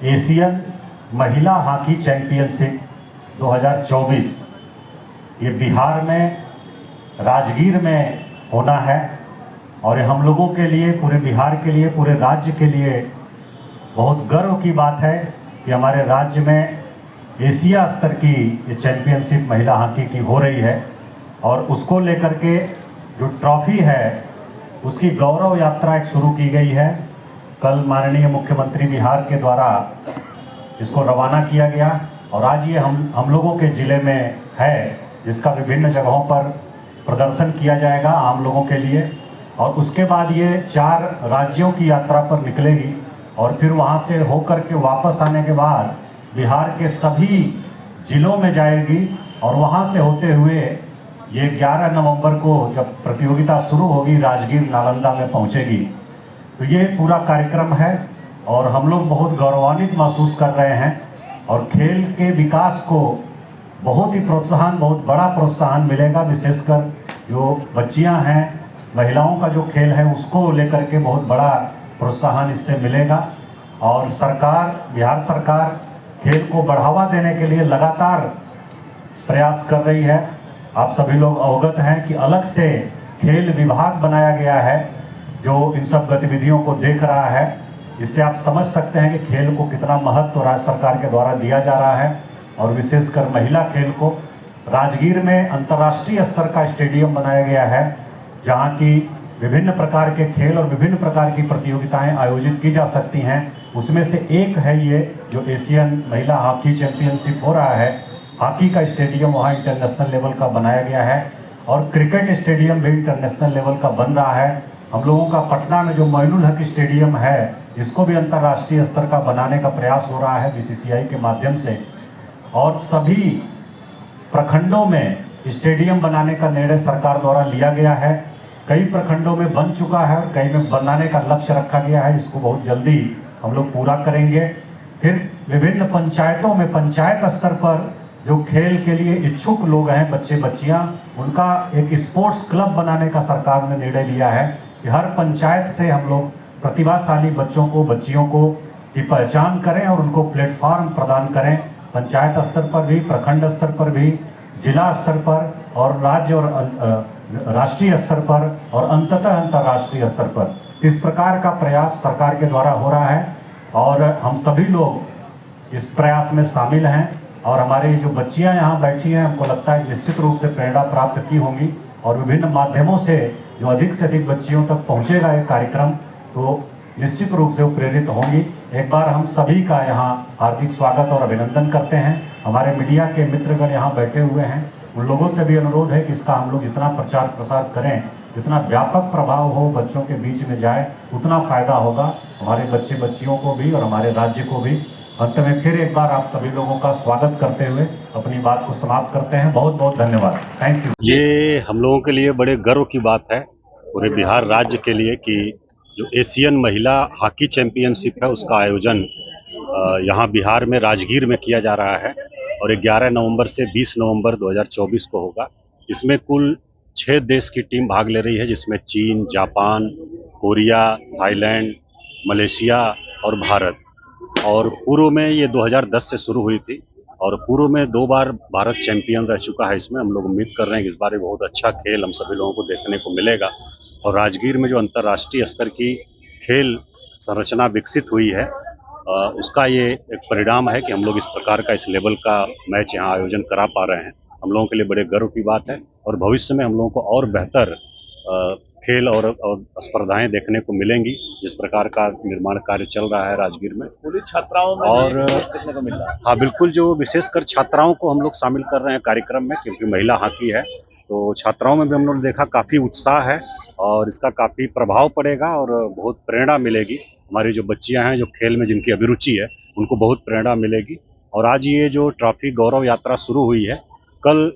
Asian महिला hockey championship 2024 ये बिहार में राजगीर में होना है। और हम लोगों के लिए, पूरे बिहार के लिए, पूरे राज्य के लिए बहुत गर्व की बात है कि हमारे राज्य में एशिया स्तर की ये चैंपियनशिप महिला हॉकी की हो रही है। और उसको लेकर के जो ट्रॉफी है उसकी गौरव यात्रा एक शुरू की गई है। कल माननीय मुख्यमंत्री बिहार के द्वारा इसको रवाना किया गया और आज ये हम लोगों के ज़िले में है, जिसका विभिन्न जगहों पर प्रदर्शन किया जाएगा आम लोगों के लिए। और उसके बाद ये 4 राज्यों की यात्रा पर निकलेगी और फिर वहाँ से होकर के वापस आने के बाद बिहार के सभी जिलों में जाएगी और वहाँ से होते हुए ये 11 नवंबर को जब प्रतियोगिता शुरू होगी राजगीर नालंदा में पहुँचेगी। तो ये पूरा कार्यक्रम है और हम लोग बहुत गौरवान्वित महसूस कर रहे हैं और खेल के विकास को बहुत ही प्रोत्साहन, बहुत बड़ा प्रोत्साहन मिलेगा। विशेषकर जो बच्चियां हैं, महिलाओं का जो खेल है उसको लेकर के बहुत बड़ा प्रोत्साहन इससे मिलेगा। और सरकार, बिहार सरकार खेल को बढ़ावा देने के लिए लगातार प्रयास कर रही है। आप सभी लोग अवगत हैं कि अलग से खेल विभाग बनाया गया है जो इन सब गतिविधियों को देख रहा है। इससे आप समझ सकते हैं कि खेल को कितना महत्व राज्य सरकार के द्वारा दिया जा रहा है। और विशेषकर महिला खेल को राजगीर में अंतर्राष्ट्रीय स्तर का स्टेडियम बनाया गया है जहां की विभिन्न प्रकार के खेल और विभिन्न प्रकार की प्रतियोगिताएं आयोजित की जा सकती हैं। उसमें से एक है ये जो एशियन महिला हॉकी चैंपियनशिप हो रहा है। हॉकी का स्टेडियम वहाँ इंटरनेशनल लेवल का बनाया गया है और क्रिकेट स्टेडियम भी इंटरनेशनल लेवल का बन रहा है। हम लोगों का पटना में जो मोइनुल हक स्टेडियम है इसको भी अंतर्राष्ट्रीय स्तर का बनाने का प्रयास हो रहा है बीसीसीआई के माध्यम से। और सभी प्रखंडों में स्टेडियम बनाने का निर्णय सरकार द्वारा लिया गया है। कई प्रखंडों में बन चुका है और कई में बनाने का लक्ष्य रखा गया है। इसको बहुत जल्दी हम लोग पूरा करेंगे। फिर विभिन्न पंचायतों में, पंचायत स्तर पर जो खेल के लिए इच्छुक लोग हैं, बच्चे बच्चियां, उनका एक स्पोर्ट्स क्लब बनाने का सरकार ने निर्णय लिया है कि हर पंचायत से हम लोग प्रतिभाशाली बच्चों को, बच्चियों को की पहचान करें और उनको प्लेटफॉर्म प्रदान करें। पंचायत स्तर पर भी, प्रखंड स्तर पर भी, जिला स्तर पर और राज्य और राष्ट्रीय स्तर पर और अंततः अंतर्राष्ट्रीय स्तर पर इस प्रकार का प्रयास सरकार के द्वारा हो रहा है और हम सभी लोग इस प्रयास में शामिल हैं। और हमारी जो बच्चियां यहाँ बैठी हैं, हमको लगता है निश्चित रूप से प्रेरणा प्राप्त की होंगी और विभिन्न माध्यमों से जो अधिक से अधिक बच्चियों तक पहुँचेगा ये कार्यक्रम, तो निश्चित रूप से वो प्रेरित होंगी। एक बार हम सभी का यहाँ हार्दिक स्वागत और अभिनंदन करते हैं। हमारे मीडिया के मित्रगण यहाँ बैठे हुए हैं, उन लोगों से भी अनुरोध है कि इसका हम लोग जितना प्रचार प्रसार करें, जितना व्यापक प्रभाव हो, बच्चों के बीच में जाए, उतना फायदा होगा हमारे बच्चे बच्चियों को भी और हमारे राज्य को भी। अंत में फिर एक बार आप सभी लोगों का स्वागत करते हुए अपनी बात को समाप्त करते हैं। बहुत बहुत धन्यवाद। Thank you. ये हम लोगों के लिए बड़े गर्व की बात है, पूरे बिहार राज्य के लिए, कि जो एशियन महिला हॉकी चैंपियनशिप है उसका आयोजन यहाँ बिहार में राजगीर में किया जा रहा है और 11 नवंबर से 20 नवंबर 2024 को होगा। इसमें कुल 6 देश की टीम भाग ले रही है, जिसमें चीन, जापान, कोरिया, थाईलैंड, मलेशिया और भारत। और पूर्व में ये 2010 से शुरू हुई थी और पूर्व में 2 बार भारत चैंपियन रह चुका है इसमें। हम लोग उम्मीद कर रहे हैं कि इस बार बहुत अच्छा खेल हम सभी लोगों को देखने को मिलेगा। और राजगीर में जो अंतर्राष्ट्रीय स्तर की खेल संरचना विकसित हुई है उसका ये एक परिणाम है कि हम लोग इस प्रकार का, इस लेवल का मैच यहाँ आयोजन करा पा रहे हैं। हम लोगों के लिए बड़े गर्व की बात है और भविष्य में हम लोगों को और बेहतर खेल और स्पर्धाएं देखने को मिलेंगी। जिस प्रकार का निर्माण कार्य चल रहा है राजगीर में, स्कूली छात्राओं में और देखने को मिल रहा है। हाँ बिल्कुल, जो विशेषकर छात्राओं को हम लोग शामिल कर रहे हैं कार्यक्रम में, क्योंकि महिला हॉकी है तो छात्राओं में भी हम लोग देखा काफ़ी उत्साह है और इसका काफ़ी प्रभाव पड़ेगा और बहुत प्रेरणा मिलेगी। हमारी जो बच्चियां हैं जो खेल में जिनकी अभिरुचि है उनको बहुत प्रेरणा मिलेगी। और आज ये जो ट्रॉफी गौरव यात्रा शुरू हुई है, कल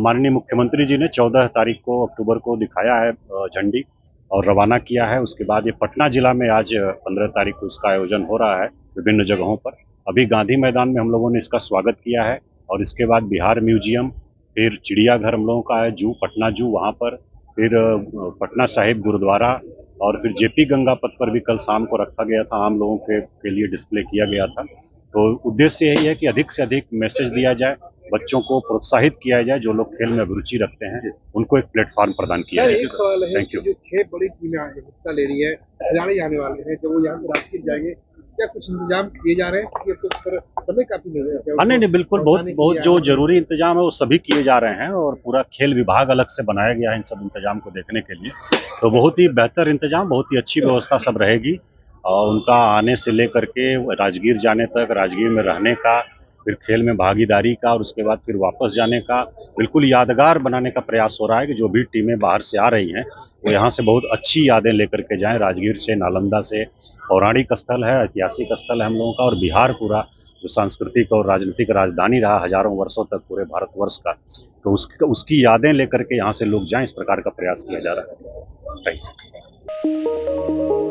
माननीय मुख्यमंत्री जी ने 14 तारीख को अक्टूबर को दिखाया है झंडी और रवाना किया है। उसके बाद ये पटना जिला में आज 15 तारीख को इसका आयोजन हो रहा है विभिन्न जगहों पर। अभी गांधी मैदान में हम लोगों ने इसका स्वागत किया है और इसके बाद बिहार म्यूजियम, फिर चिड़ियाघर हम लोगों का है, जू, पटना जू, वहाँ पर फिर पटना साहिब गुरुद्वारा और फिर जेपी गंगा पथ पर भी कल शाम को रखा गया था, आम लोगों के लिए डिस्प्ले किया गया था। तो उद्देश्य यही है कि अधिक से अधिक मैसेज दिया जाए, बच्चों को प्रोत्साहित किया जाए, जो लोग खेल में अभिरुचि रखते हैं उनको एक प्लेटफॉर्म प्रदान किया सर जाए। एक सवाल है थैंक कि यू। जो 6 बड़ी टीमें हिस्सा ले रही है, खिलाड़ी आने वाले हैं, जब वो यहाँ से राष्ट्रीय जाएंगे, क्या कुछ इंतजाम किए जा रहे हैं? ये तो सर समय काफी नहीं है। हाँ, नहीं बिल्कुल, बहुत जो जरूरी इंतजाम है वो सभी किए जा रहे हैं और पूरा खेल विभाग अलग से बनाया गया है इन सब इंतजाम को देखने के लिए। तो बहुत ही बेहतर इंतजाम, बहुत ही अच्छी व्यवस्था सब रहेगी और उनका आने से लेकर के राजगीर जाने तक, राजगीर में रहने का, फिर खेल में भागीदारी का और उसके बाद फिर वापस जाने का बिल्कुल यादगार बनाने का प्रयास हो रहा है कि जो भी टीमें बाहर से आ रही हैं वो यहाँ से बहुत अच्छी यादें लेकर के जाएं। राजगीर से, नालंदा से पौराणिक स्थल है, ऐतिहासिक स्थल है हम लोगों का, और बिहार पूरा जो सांस्कृतिक और राजनीतिक राजधानी रहा हजारों वर्षों तक पूरे भारतवर्ष का, तो उसकी यादें लेकर के यहाँ से लोग जाएं, इस प्रकार का प्रयास किया जा रहा है। Thank you.